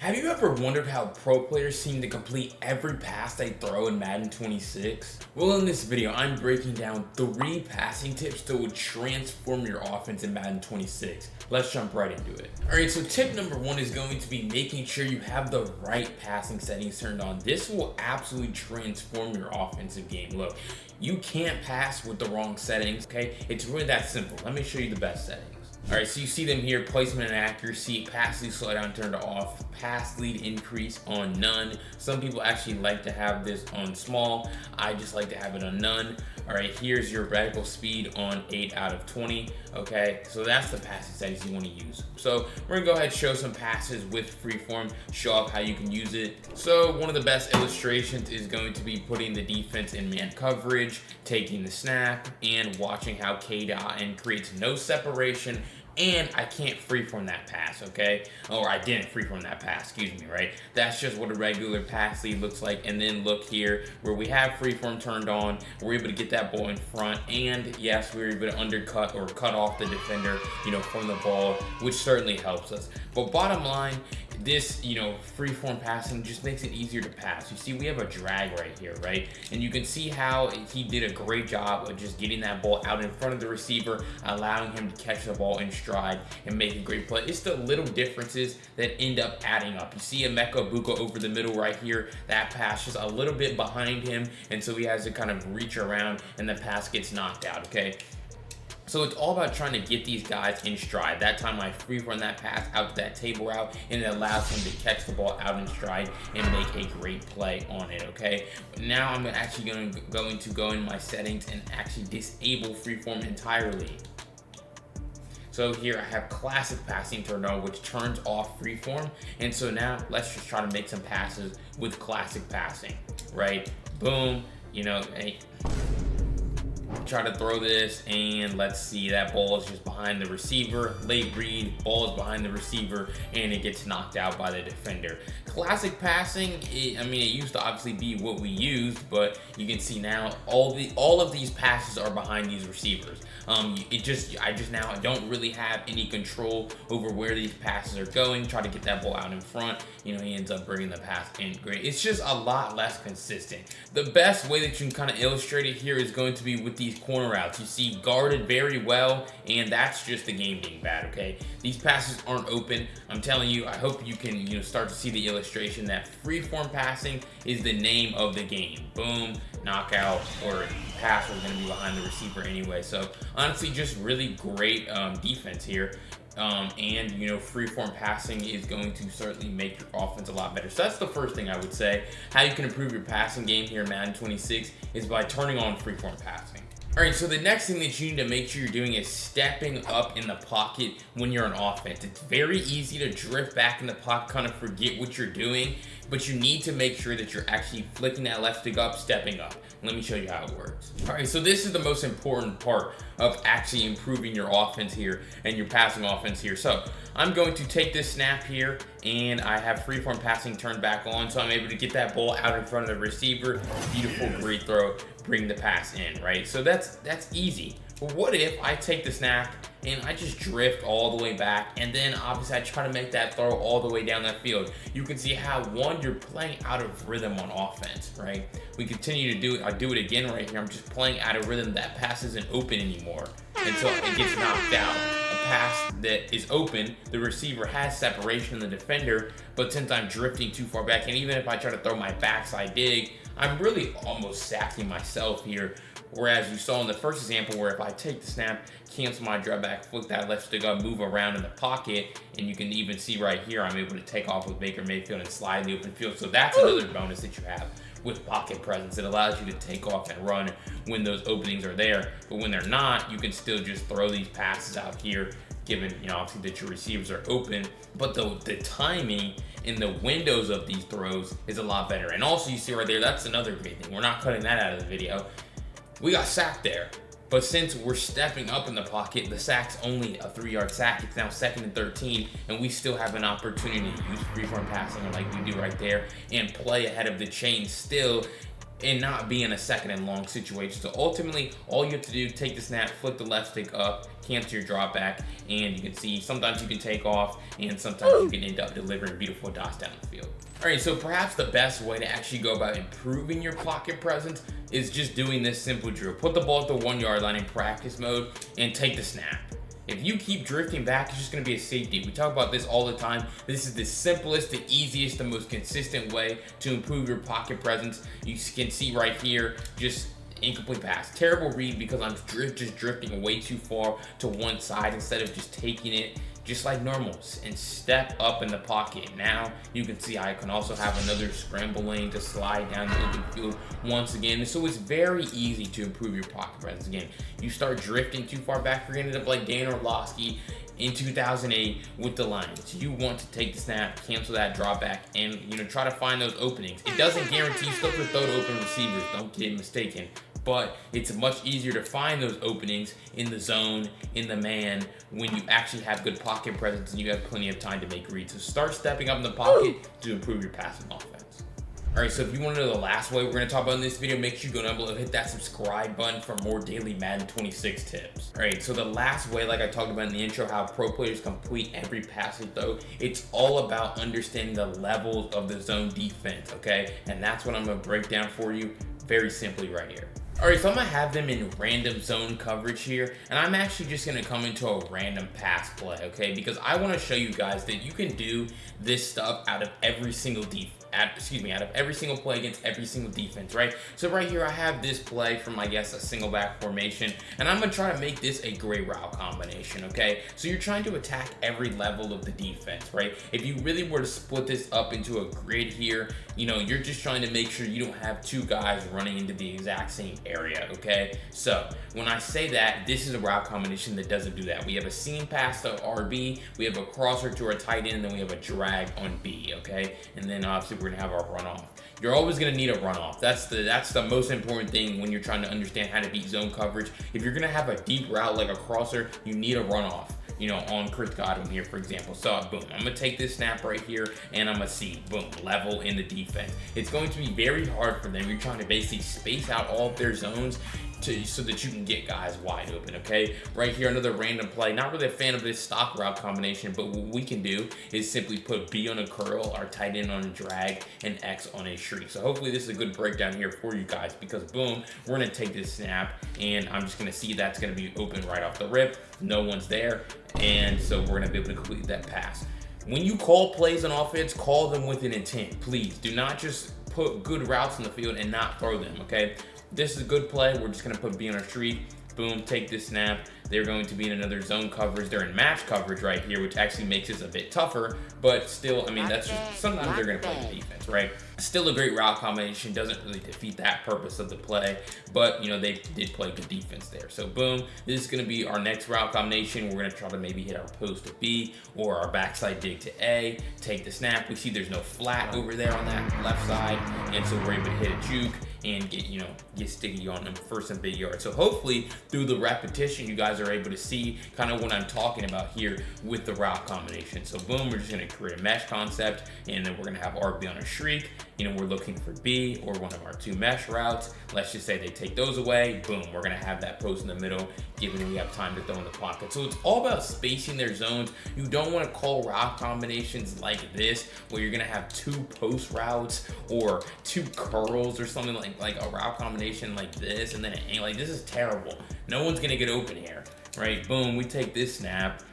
Have you ever wondered how pro players seem to complete every pass they throw in Madden 26? Well, in this video, I'm breaking down 3 passing tips that would transform your offense in Madden 26. Let's jump right into it. Alright, so tip number 1 is going to be making sure you have the right passing settings turned on. This will absolutely transform your offensive game. Look, you can't pass with the wrong settings, okay? It's really that simple. Let me show you the best settings. Alright, so you see them here, placement and accuracy, pass lead slowdown turned off, pass lead increase on none. Some people actually like to have this on small. I just like to have it on none. Alright, here's your reticle speed on 8 out of 20. Okay, so that's the passing settings you want to use. So we're gonna go ahead and show some passes with freeform, show off how you can use it. So one of the best illustrations is going to be putting the defense in man coverage, taking the snap, and watching how K.N creates no separation. And I can't freeform that pass, okay? Or I didn't freeform that pass, excuse me, right? That's just what a regular pass lead looks like. And then look here, where we have freeform turned on, we're able to get that ball in front. And yes, we're able to undercut or cut off the defender, from the ball, which certainly helps us. But bottom line, this, freeform passing just makes it easier to pass. You see, we have a drag right here, right? And you can see how he did a great job of just getting that ball out in front of the receiver, allowing him to catch the ball in stride and make a great play. It's the little differences that end up adding up. You see Emeka Buka over the middle right here. That pass just a little bit behind him, and so he has to kind of reach around, and the pass gets knocked out, okay? So it's all about trying to get these guys in stride. That time I freeform that pass out to that table route, and it allows him to catch the ball out in stride and make a great play on it, okay? Now I'm actually going to go in my settings and actually disable freeform entirely. So here I have classic passing turned on, which turns off freeform. And so now let's just try to make some passes with classic passing, right? Boom, hey. Try to throw this, and let's see, that ball is just behind the receiver. Late read, ball is behind the receiver, and it gets knocked out by the defender. Classic passing, it used to obviously be what we used, but you can see now all of these passes are behind these receivers. I just now don't really have any control over where these passes are going. Try to get that ball out in front, he ends up bringing the pass in. Great. It's just a lot less consistent. The best way that you can kind of illustrate it here is going to be with these corner routes. You see guarded very well, and that's just the game being bad, okay? These passes aren't open. I'm telling you, I hope you can start to see the illustration that freeform passing is the name of the game. Boom, knockout, or pass was going to be behind the receiver anyway. So honestly, just really great defense here. And freeform passing is going to certainly make your offense a lot better. So that's the first thing I would say. How you can improve your passing game here in Madden 26 is by turning on freeform passing. Alright, so the next thing that you need to make sure you're doing is stepping up in the pocket when you're on offense. It's very easy to drift back in the pocket, kind of forget what you're doing, but you need to make sure that you're actually flicking that left stick up, stepping up. Let me show you how it works. Alright, so this is the most important part of actually improving your offense here and your passing offense here. So I'm going to take this snap here, and I have freeform passing turned back on, so I'm able to get that ball out in front of the receiver. Beautiful, great throw, bring the pass in, right? So that's easy. But what if I take the snap and I just drift all the way back, and then obviously I try to make that throw all the way down that field? You can see how, one, you're playing out of rhythm on offense, right? We continue to do it. I do it again right here. I'm just playing out of rhythm. That pass isn't open anymore, and so it gets knocked out. A pass that is open, the receiver has separation in the defender, but since I'm drifting too far back, and even if I try to throw my backside dig, I'm really almost sacking myself here. Whereas you saw in the first example where if I take the snap, cancel my drop back, flick that left stick up, move around in the pocket, and you can even see right here, I'm able to take off with Baker Mayfield and slide the open field. So that's another bonus that you have with pocket presence. It allows you to take off and run when those openings are there. But when they're not, you can still just throw these passes out here, given, obviously that your receivers are open. But the timing in the windows of these throws is a lot better. And also you see right there, that's another great thing. We're not cutting that out of the video. We got sacked there, but since we're stepping up in the pocket, the sack's only a 3-yard sack. It's now 2nd and 13, and we still have an opportunity to use freeform passing like we do right there and play ahead of the chain still and not be in a second and long situation. So ultimately, all you have to do, take the snap, flip the left stick up, cancel your drop back, and you can see sometimes you can take off, and sometimes you can end up delivering beautiful dots down the field. All right, so perhaps the best way to actually go about improving your pocket presence is just doing this simple drill. Put the ball at the 1 yard line in practice mode and take the snap. If you keep drifting back, it's just gonna be a safety. We talk about this all the time. This is the simplest, the easiest, the most consistent way to improve your pocket presence. You can see right here, just incomplete pass. Terrible read because I'm just drifting way too far to one side instead of just taking it just like normal and step up in the pocket. Now you can see I can also have another scramble lane to slide down the open field once again. So it's very easy to improve your pocket presence. Again, you start drifting too far back, you're gonna end up like Dan Orlovsky in 2008 with the Lions. You want to take the snap, cancel that drop back, and try to find those openings. It doesn't guarantee you still throw to open receivers, don't get mistaken, but it's much easier to find those openings in the zone, in the man, when you actually have good pocket presence and you have plenty of time to make reads. So start stepping up in the pocket to improve your passing offense. All right, so if you want to know the last way we're going to talk about in this video, make sure you go down below and hit that subscribe button for more daily Madden 26 tips. All right, so the last way, like I talked about in the intro, how pro players complete every passing throw, it's all about understanding the levels of the zone defense, okay? And that's what I'm going to break down for you very simply right here. All right, so I'm gonna have them in random zone coverage here, and I'm actually just gonna come into a random pass play, okay? Because I wanna show you guys that you can do this stuff out of every single out of every single play against every single defense, right? So right here, I have this play from, I guess, a single back formation, and I'm gonna try to make this a great route combination, okay? So you're trying to attack every level of the defense, right? If you really were to split this up into a grid here, you're just trying to make sure you don't have two guys running into the exact same area, okay? So when I say that, this is a route combination that doesn't do that. We have a seam pass to RB, we have a crosser to our tight end, and then we have a drag on B, okay? And then obviously we're gonna have our runoff. You're always gonna need a runoff. That's the most important thing when you're trying to understand how to beat zone coverage. If you're gonna have a deep route like a crosser, you need a runoff. On Chris Godwin here, for example. So boom, I'm gonna take this snap right here and I'm gonna see, boom, level in the defense. It's going to be very hard for them. You're trying to basically space out all of their zones so that you can get guys wide open, okay? Right here, another random play. Not really a fan of this stock route combination, but what we can do is simply put B on a curl, our tight end on a drag, and X on a shriek. So hopefully this is a good breakdown here for you guys because boom, we're gonna take this snap and I'm just gonna see that's gonna be open right off the rip. No one's there, and so we're gonna be able to complete that pass. When you call plays on offense, call them with an intent, please. Do not just put good routes in the field and not throw them, okay? This is a good play. We're just gonna put B on a streak. Boom, take this snap. They're going to be in another zone coverage. They're in match coverage right here, which actually makes this a bit tougher, but still, that's just, sometimes they're gonna play the defense, right? Still a great route combination, doesn't really defeat that purpose of the play, but they did play good defense there. So boom, this is gonna be our next route combination. We're gonna try to maybe hit our post to B or our backside dig to A, take the snap. We see there's no flat over there on that left side, and so we're able to hit a juke and get sticky on them for some big yards. So hopefully through the repetition, you guys are able to see kind of what I'm talking about here with the route combination. So boom, we're just gonna create a mesh concept, and then we're gonna have RB on a shriek. We're looking for B or one of our two mesh routes. Let's just say they take those away. Boom, we're gonna have that post in the middle, given we have time to throw in the pocket. So it's all about spacing their zones. You don't want to call route combinations like this, where you're gonna have two post routes or two curls or something like a route combination like this, and then this is terrible. No one's gonna get open here, right? Boom, we take this snap.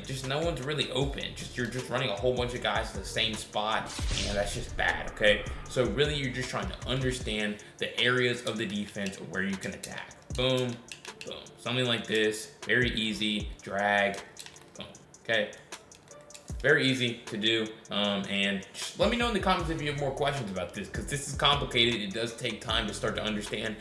Just no one's really open. You're just running a whole bunch of guys to the same spot, and that's just bad, okay? So really, you're just trying to understand the areas of the defense where you can attack. Boom, boom. Something like this, very easy, drag, boom, okay? Very easy to do, and just let me know in the comments if you have more questions about this, because this is complicated. It does take time to start to understand.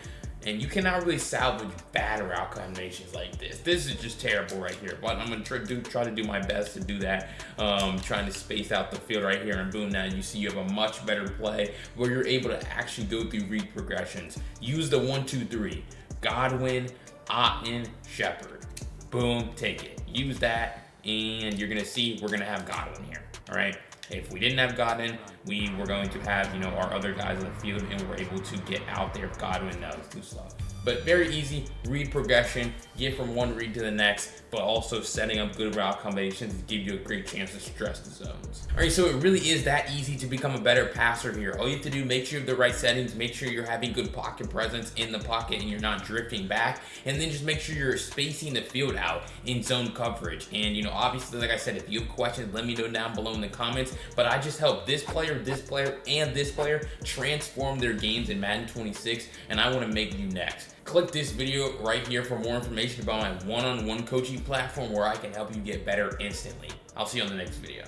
And you cannot really salvage bad route combinations like this. This is just terrible right here. But I'm gonna try to do my best to do that. Trying to space out the field right here, and boom, now you see you have a much better play where you're able to actually go through read progressions. Use the 1, 2, 3. Godwin, Otten, Shepard. Boom, take it. Use that, and you're gonna see we're gonna have Godwin here. All right. If we didn't have Godwin, we were going to have, our other guys on the field, and we're able to get out there if Godwin knows do stuff. But very easy, read progression, get from one read to the next, but also setting up good route combinations to give you a great chance to stress the zones. All right, so it really is that easy to become a better passer here. All you have to do, make sure you have the right settings, make sure you're having good pocket presence in the pocket and you're not drifting back, and then just make sure you're spacing the field out in zone coverage. And obviously, like I said, if you have questions, let me know down below in the comments. But I just helped this player, and this player transform their games in Madden 26, and I want to make you next. Click this video right here for more information about my one-on-one coaching platform where I can help you get better instantly. I'll see you on the next video.